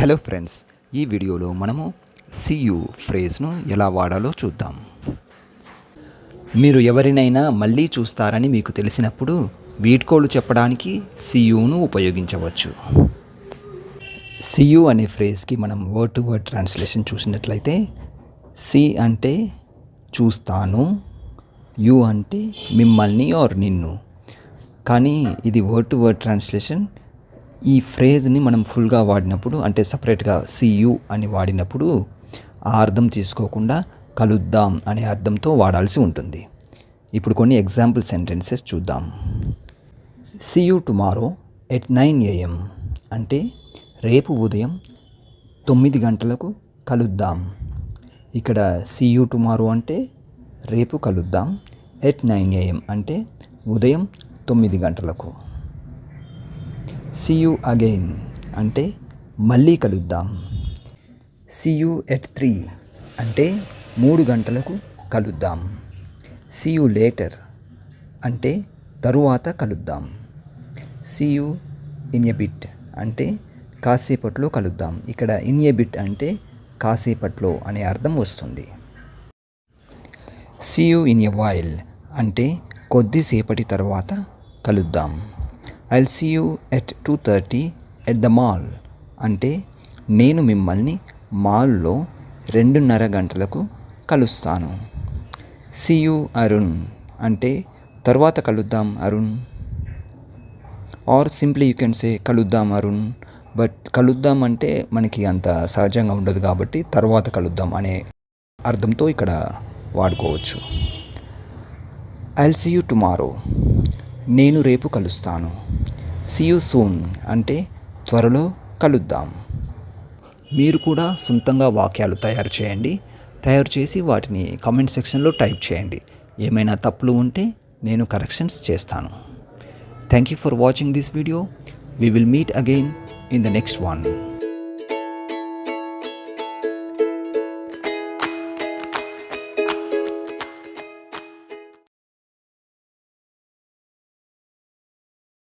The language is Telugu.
హలో ఫ్రెండ్స్, ఈ వీడియోలో మనము సియు ఫ్రేజ్ను ఎలా వాడాలో చూద్దాం. మీరు ఎవరినైనా మళ్ళీ చూస్తారని మీకు తెలిసినప్పుడు వీడ్కోలు చెప్పడానికి సియును ఉపయోగించవచ్చు. సియు అనే ఫ్రేజ్కి మనం వర్డ్ టు వర్డ్ ట్రాన్స్లేషన్ చూసినట్లయితే సి అంటే చూస్తాను, యు అంటే మిమ్మల్ని ఆర్ నిన్ను. కానీ ఇది వర్డ్ టు వర్డ్ ట్రాన్స్లేషన్. ఈ ఫ్రేజ్ని మనం ఫుల్గా వాడినప్పుడు, అంటే సపరేట్గా సియు అని వాడినప్పుడు ఆ అర్థం తీసుకోకుండా కలుద్దాం అనే అర్థంతో వాడాల్సి ఉంటుంది. ఇప్పుడు కొన్ని ఎగ్జాంపుల్ సెంటెన్సెస్ చూద్దాం. సియు టుమారో ఎట్ 9 AM అంటే రేపు ఉదయం 9 గంటలకు కలుద్దాం. ఇక్కడ సియు టుమారో అంటే రేపు కలుద్దాం, ఎట్ 9 AM అంటే ఉదయం 9 గంటలకు. See you again అంటే మళ్ళీ కలుద్దాం. See you at 3 అంటే 3 గంటలకు కలుద్దాం. See you later అంటే తరువాత కలుద్దాం. See you in a bit అంటే కాసేపట్లో కలుద్దాం. ఇక్కడ in a bit అంటే కాసేపట్లో అనే అర్థం వస్తుంది. See you in a while అంటే కొద్దిసేపటి తర్వాత కలుద్దాం. I'll see you at 2:30 at the mall అంటే నేను మిమ్మల్ని మాల్లో 2:30 గంటలకు కలుస్తాను. See you అరుణ్ అంటే తర్వాత కలుద్దాం Arun. Or simply you can say కలుద్దాం అరుణ్. బట్ కలుద్దాం అంటే మనకి అంత సహజంగా ఉండదు కాబట్టి తర్వాత కలుద్దాం అనే అర్థంతో ఇక్కడ వాడుకోవచ్చు. I'll see you tomorrow నేను రేపు కలుస్తాను. See you soon అంటే త్వరలో కలుద్దాం. మీరు కూడా సొంతంగా వాక్యాలు తయారు చేయండి. తయారు చేసి వాటిని కామెంట్ సెక్షన్లో టైప్ చేయండి. ఏమైనా తప్పులు ఉంటే నేను కరెక్షన్స్ చేస్తాను. Thank you for watching this video. We will meet again in the next one.